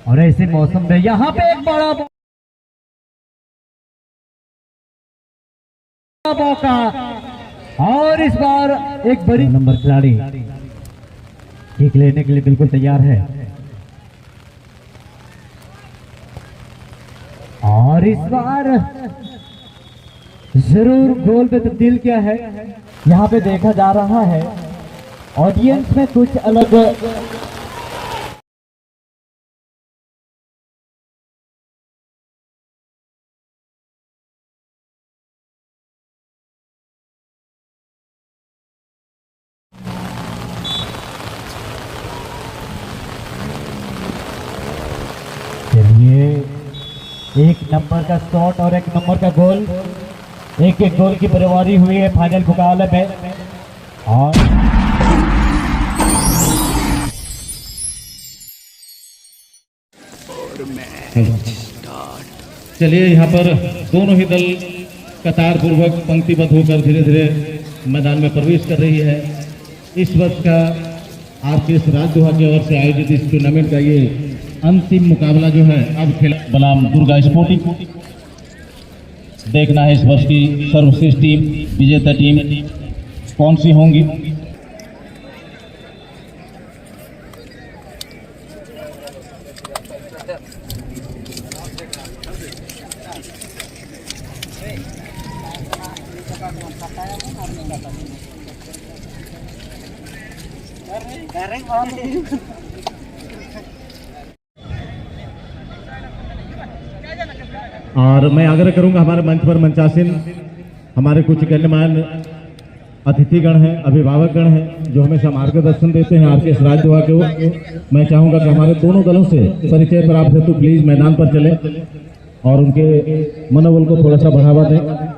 और ऐसे मौसम में यहाँ पे एक बड़ा मौका, और इस बार एक बड़ी नंबर खिलाड़ी किक लेने के लिए बिल्कुल तैयार है, और इस बार जरूर गोल पे तब्दील किया है। यहाँ पे देखा जा रहा है ऑडियंस में कुछ अलग चलिए, एक नंबर का शॉट और एक नंबर का गोल, एक एक गोल की बराबरी हुई है फाइनल मुकाबले में। और चलिए, यहाँ पर दोनों ही दल कतार पूर्वक पंक्तिबद्ध होकर धीरे धीरे मैदान में प्रवेश कर रही है। इस वर्ष का आरकेएस राजदोहा की ओर से आयोजित इस टूर्नामेंट का ये अंतिम मुकाबला जो है अब खेला बनाम दुर्गा स्पोर्टिंग। देखना है इस वर्ष की सर्वश्रेष्ठ टीम, विजेता टीम कौन सी होंगी। और मैं आग्रह करूंगा हमारे मंच पर मंचासीन हमारे कुछ गण्यमान्य अतिथिगण हैं, अभिभावकगण हैं, जो हमेशा मार्गदर्शन देते हैं आरकेएस राजदोहा को। मैं चाहूंगा कि हमारे दोनों दलों से परिचय प्राप्त है तो प्लीज मैदान पर चले और उनके मनोबल को थोड़ा सा बढ़ावा दें।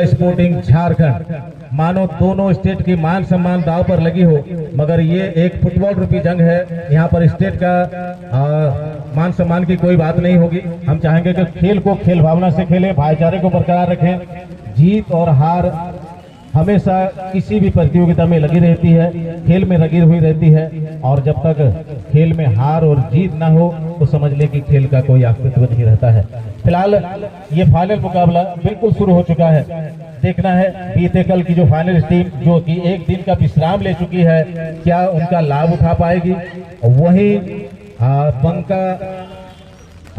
स्पोर्टिंग झारखंड, मानो दोनों स्टेट की मान सम्मान दाव पर लगी हो, मगर ये एक फुटबॉल रूपी जंग है। यहाँ पर स्टेट का मान सम्मान की कोई बात नहीं होगी। हम चाहेंगे कि खेल को खेल भावना से खेलें, भाईचारे को बरकरार रखें। जीत और हार हमेशा किसी भी प्रतियोगिता में लगी रहती है, खेल में लगी हुई रहती है, और जब तक खेल में हार और जीत ना हो तो समझ ले कि खेल का कोई अस्तित्व नहीं रहता है। फिलहाल ये फाइनल मुकाबला बिल्कुल शुरू हो चुका है। देखना है बीते कल की जो फाइनल टीम जो कि एक दिन का विश्राम ले चुकी है, क्या उनका लाभ उठा पाएगी। वही बंका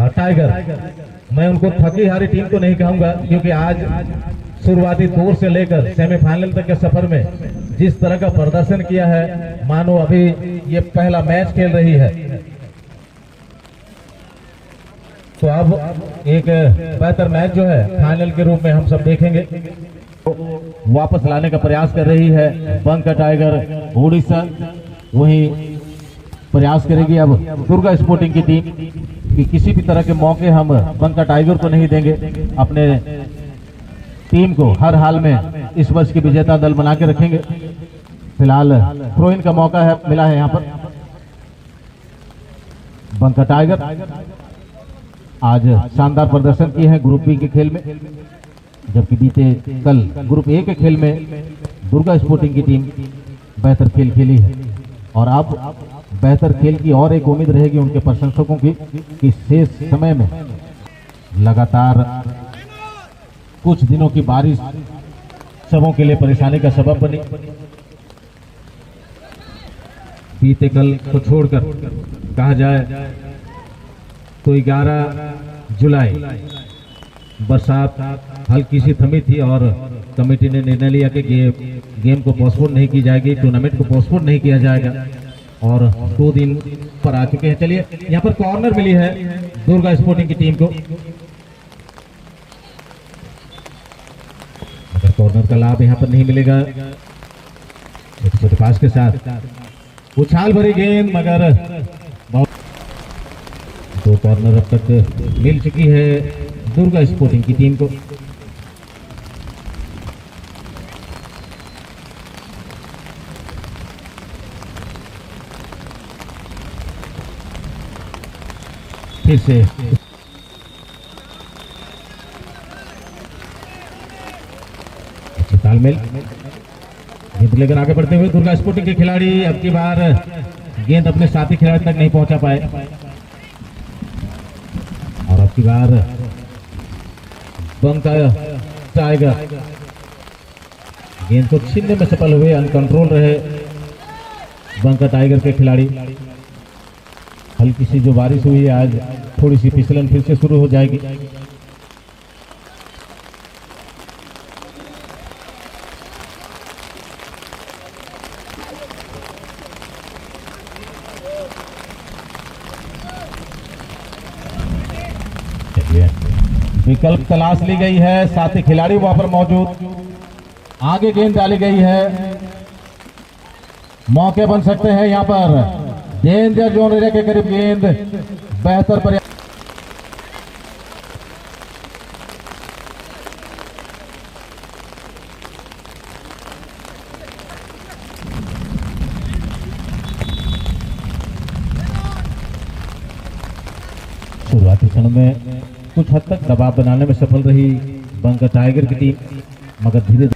टाइगर, मैं उनको थकी हारी टीम तो नहीं कहूंगा, क्योंकि आज शुरुआती दौर से लेकर सेमीफाइनल तक के सफर में जिस तरह का प्रदर्शन किया है, मानो अभी ये पहला मैच खेल रही है। तो अब एक बेहतर मैच जो है फाइनल के रूप में हम सब देखेंगे। वापस लाने का प्रयास कर रही है बंका टाइगर उड़ीसा, वही प्रयास करेगी अब दुर्गा स्पोर्टिंग की टीम कि किसी भी तरह के मौके हम बंका टाइगर को नहीं देंगे। अपने टीम को हर हाल में इस वर्ष की विजेता दल बना के रखेंगे। फिलहाल थ्रो इन का मौका है मिला है यहाँ पर। बंका टाइगर आज शानदार प्रदर्शन किए हैं ग्रुप बी के खेल में, जबकि बीते कल ग्रुप ए के खेल में दुर्गा स्पोर्टिंग की टीम बेहतर खेल खेली है। और अब बेहतर खेल की और एक उम्मीद रहेगी उनके प्रशंसकों की कि शेष समय में लगातार कुछ दिनों की बारिश सबों के लिए परेशानी का सबब बनी। बीते कल को छोड़कर कहा जाए तो 11 जुलाई बरसात हल्की सी थमी थी और कमेटी ने निर्णय लिया कि गेम को पोस्टपोन नहीं की जाएगी, टूर्नामेंट को पोस्टपोन नहीं किया जाएगा, और 2 दिन पर आ चुके हैं। चलिए, यहाँ पर कॉर्नर मिली है दुर्गा स्पोर्टिंग की टीम को। कॉर्नर का लाभ यहाँ पर नहीं मिलेगा। छोटे पास के साथ उछाल भरी गेंद, मगर दो कॉर्नर अब तक मिल चुकी है दुर्गा स्पोर्टिंग की टीम को। फिर से तालमेल, गेंद लेकर आगे बढ़ते हुए दुर्गा स्पोर्टिंग के खिलाड़ी अब की बार गेंद अपने साथी खिलाड़ी तक नहीं पहुंचा पाए। की बार बंका टाइगर गेंद को छीनने में सफल हुए, अनकंट्रोल रहे बंका टाइगर के खिलाड़ी। हल्की सी जो बारिश हुई है आज, थोड़ी सी फिसलन फिर से शुरू हो जाएगी। विकल्प तलाश ली गई है, साथ ही खिलाड़ी वहां पर मौजूद, आगे गेंद डाली गई है, मौके बन सकते हैं यहां पर। डेंजर जोन एरिया के करीब गेंद, बेहतर प्रयास। शुरुआती क्षण में कुछ हद तक दबाव बनाने में सफल रही बंका टाइगर की टीम, मगर धीरे धीरे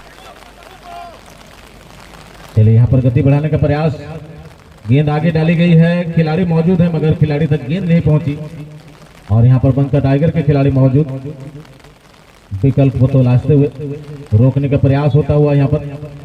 चलिए यहां पर गति बढ़ाने का प्रयास। गेंद आगे डाली गई है, खिलाड़ी मौजूद है मगर खिलाड़ी तक गेंद नहीं पहुंची, और यहां पर बंका टाइगर के खिलाड़ी मौजूद। विकल्प को तलाशते हुए रोकने का प्रयास होता हुआ यहां पर।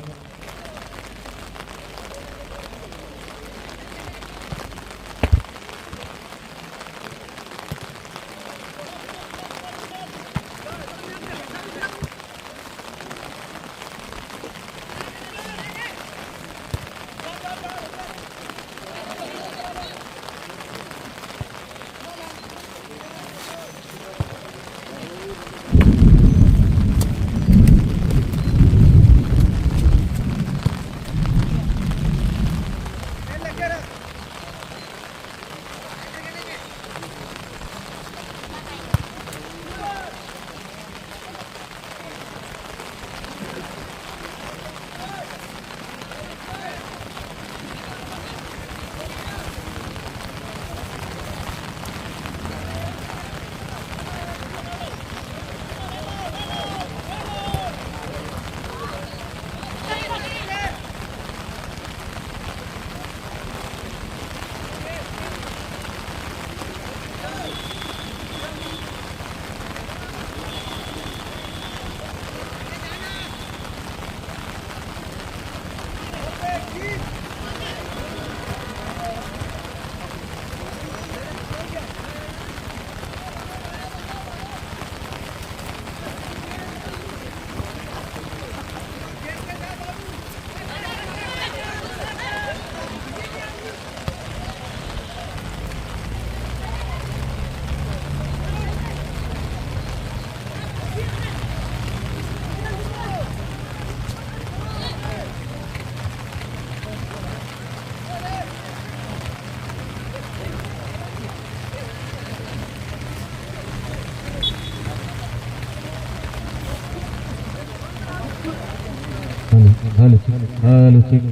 हेलो ठीक।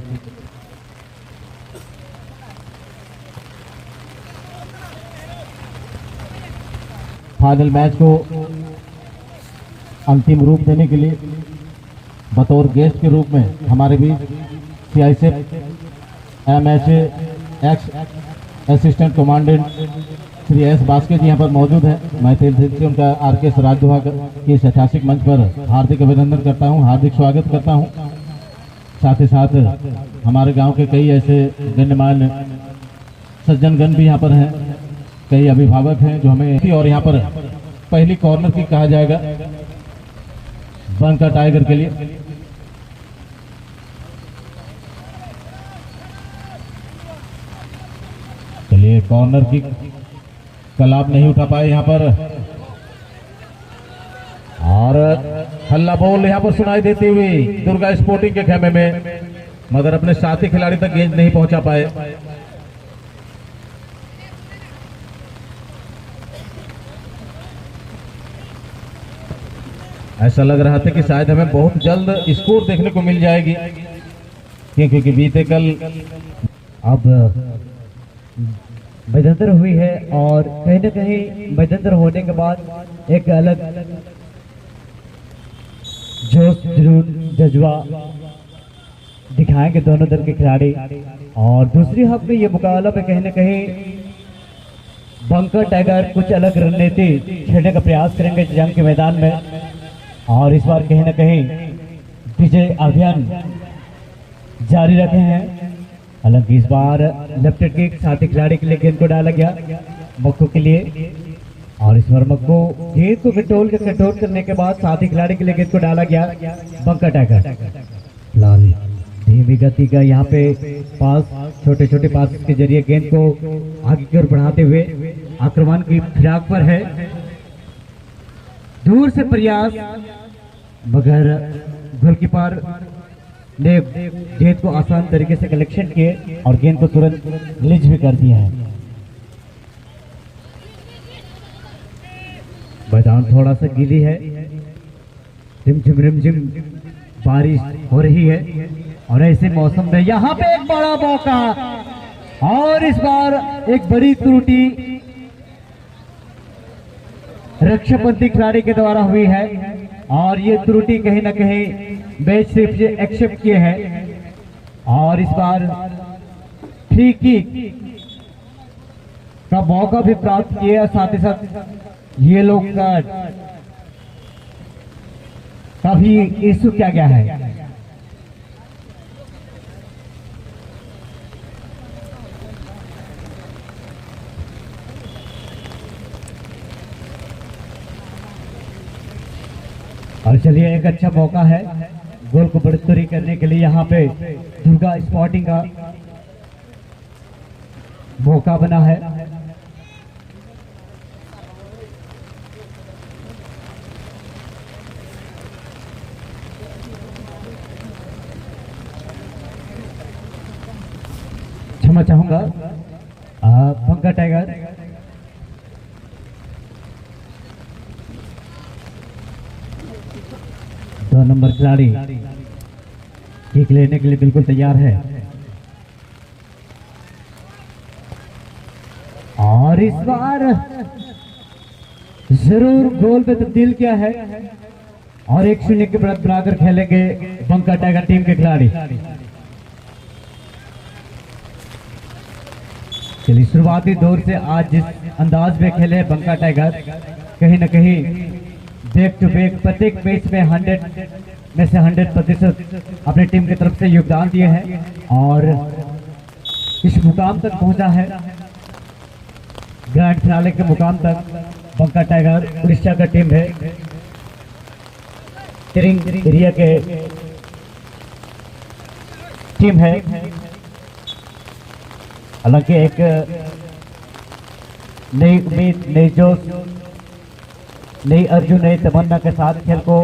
फाइनल मैच को अंतिम रूप देने के लिए बतौर गेस्ट के रूप में हमारे बीच CICF MHA x assistant commandant Shri S Baske जी यहाँ पर मौजूद हैं। मैं दिल से उनका RK राजदोहा के इस ऐतिहासिक मंच पर हार्दिक अभिनंदन करता हूँ, हार्दिक स्वागत करता हूँ। साथ ही साथ हमारे गांव के कई ऐसे गण्यमान्य सज्जनगण भी यहाँ पर हैं, कई अभिभावक हैं जो हमें, और यहाँ पर पहली कॉर्नर की कहा जाएगा बंका टाइगर के लिए। चलिए कॉर्नर की का लाभ नहीं उठा पाए यहाँ पर, और हल्ला बोल यहाँ पर सुनाई देती हुई दुर्गा स्पोर्टिंग के खेमे में, मगर अपने साथी खिलाड़ी तक गेंद नहीं पहुंचा पाए। ऐसा लग रहा था कि शायद हमें बहुत जल्द स्कोर देखने को मिल जाएगी, क्योंकि बीते कल अब मध्यंतर हुई है, और कहीं न कहीं मध्यंतर होने के बाद एक अलग जोश जुनून जज्बा दिखाएंगे दोनों दल के खिलाड़ी। और दूसरी हाफ में ये मुकाबला पे कहीं न कहीं बंकर टाइगर कुछ अलग रणनीति छेड़ने का प्रयास करेंगे जंग के मैदान में, और इस बार कहीं ना कहीं विजय अभियान जारी रखे हैं। हालांकि इस बार लेफ्ट किक साथी खिलाड़ी के लिए गेंद को डाला गया मक्को के लिए, और इस बार मक्को गेंद को कंट्रोल करने के बाद साथी खिलाड़ी के लिए गेंद को डाला गया बंकर टाइगर। लाल धीमी गति का यहाँ पे पास, छोटे छोटे पास के जरिए गेंद को आगे की ओर बढ़ाते हुए आक्रमण की फिराक पर है। दूर से प्रयास, मगर गोलकीपर ने गेंद को आसान तरीके से कलेक्शन किए और गेंद को तुरंत रिलीज भी कर दिया है। मैदान थोड़ा सा गीली है, रिमझिम बारिश हो रही है, और ऐसे मौसम में यहाँ पे एक बड़ा मौका, और इस बार एक बड़ी त्रुटि रक्षाबंधी खिलाड़ी के द्वारा हुई है, और ये त्रुटि कहीं ना कहीं मैच सिर्फ एक्सेप्ट किए हैं, और इस बार फ्री किक का मौका भी प्राप्त किया, साथ ही साथ ये लोग का भी इश्यू किया गया है। और चलिए एक अच्छा मौका है गोल को बढ़ोतरी करने के लिए, यहाँ पे दुर्गा स्पॉटिंग का मौका बना है। क्षमा चाहूंगा बंकर टाइगर दो नंबर खिलाड़ी किक लेने के लिए बिल्कुल तैयार है, और इस बार जरूर गोल पे तब्दील किया है, और 1-0 के बढ़त बनाकर खेलेंगे बंकर टाइगर टीम के खिलाड़ी। चलिए शुरुआती दौर से आज जिस अंदाज में खेले बंकर टाइगर, कहीं ना कहीं बैक टू बैक प्रत्येक मैच में 100 में से 100% अपनी टीम की तरफ से योगदान दिए हैं, और इस मुकाम तक पहुंचा है, ग्रैंड फिनाले के मुकाम तक। बंकर टाइगर उड़ीसा का टीम है, तिरिंग एरिया के टीम है। हालांकि एक नई उम्मीद, नई जोश, नई अर्जुन, नई तमन्ना के साथ खेल को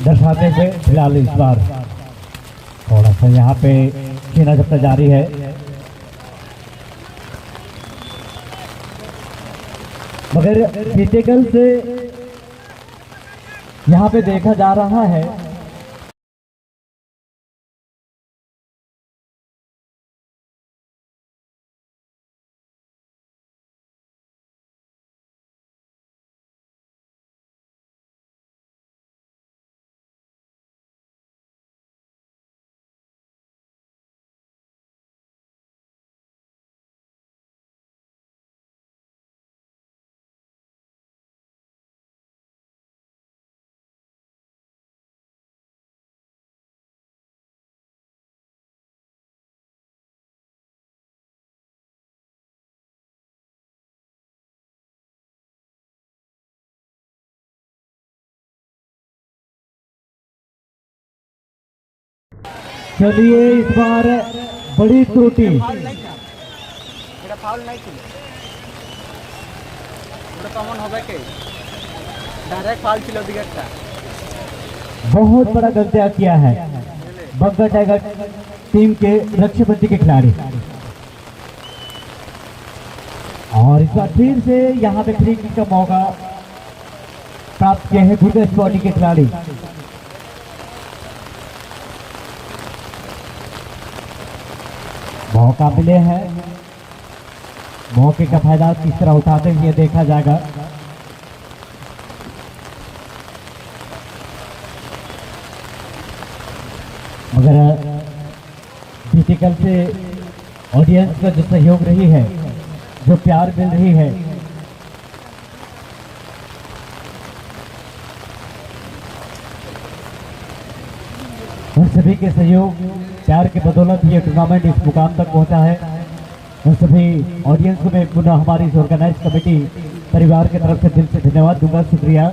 दर्शाते हुए फिलहाल इस बार थोड़ा सा यहाँ पे छीना झपटा जारी है। मगर फिजिकल से यहाँ पे देखा जा रहा है चलिए इस बार बड़ी त्रुटि बहुत बड़ा गलतियां किया है बंकर टाइगर टीम के रक्षाबंधी के खिलाड़ी, और इस बार फिर से यहाँ पे फ्री किक का मौका प्राप्त किए हैं दुर्गा स्पॉटिंग के खिलाड़ी। मौका मिले हैं, मौके का फायदा किस तरह उठाते हैं ये देखा जाएगा। मगर बीते कल से ऑडियंस का जो सहयोग रही है, जो प्यार मिल रही है, उन सभी के सहयोग प्यार के बदौलत ये टूर्नामेंट इस मुकाम तक पहुंचा है। उन सभी ऑडियंस को मैं पुनः हमारी इस ऑर्गेनाइज कमेटी परिवार की तरफ से दिल से धन्यवाद दूंगा, शुक्रिया।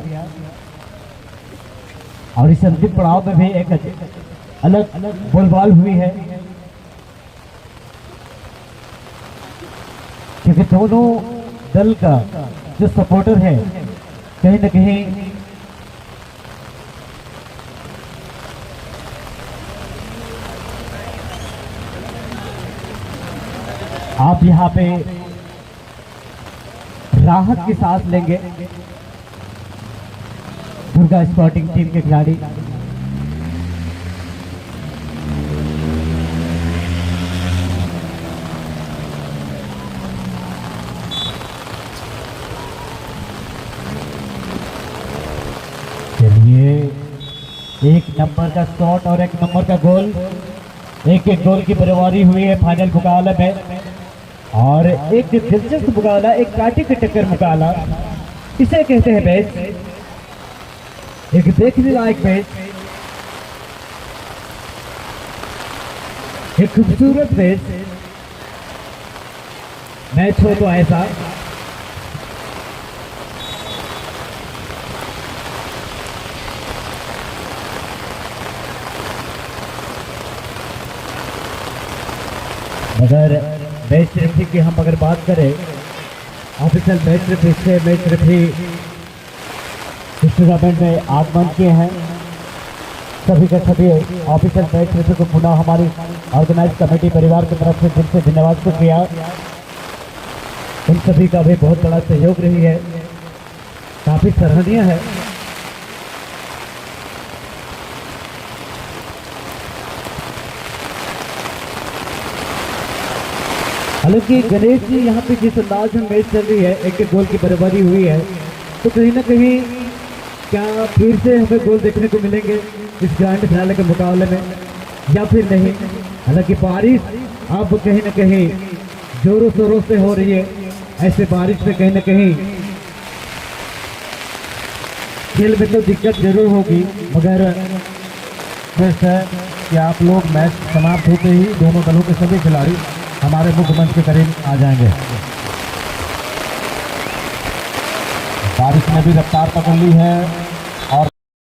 और इस अंतिम पड़ाव में भी एक अलग बोलबाल हुई है, क्योंकि दोनों दल का जो सपोर्टर है कहीं न कहीं आप यहाँ पे राहत की सांस लेंगे। दुर्गा स्पोर्टिंग टीम के खिलाड़ी चलिए, एक नंबर का शॉट और एक नंबर का गोल, एक एक गोल की बराबरी हुई है फाइनल मुकाबले में। और एक दिलचस्प मुकाबला, एक कांटे की टक्कर मुकाबला, इसे कहते हैं मैच, एक देखने लायक मैच, एक खूबसूरत मैच हो तो ऐसा। मगर मैच रेफरी की हम अगर बात करें, ऑफिशियल मैच रेफरी से मैच रेफरी इस टूर्नामेंट में आगमन किए हैं। सभी का सभी ऑफिशियल मैच रेफरी को पुनः हमारी ऑर्गेनाइज कमेटी परिवार की तरफ से दिल से धन्यवाद शुक्रिया। उन सभी का भी बहुत बड़ा सहयोग रही है, काफी सराहनीय है। हालांकि गणेश जी यहाँ पे जिस अंदाज में मैच चल रही है, एक एक गोल की बराबरी हुई है, तो कहीं ना कहीं क्या फिर से हमें गोल देखने को मिलेंगे इस ग्रैंड फिनाले के मुकाबले में या फिर नहीं। हालांकि बारिश अब कहीं ना कहीं जोरों शोरों से हो रही है, ऐसे बारिश में कहीं ना कहीं खेल में तो दिक्कत जरूर होगी, मगर बेस्ट है कि आप लोग मैच समाप्त होते ही दोनों दलों के सभी खिलाड़ी हमारे मुख्य मंच के करीब आ जाएंगे। बारिश ने भी रफ्तार पकड़ ली है।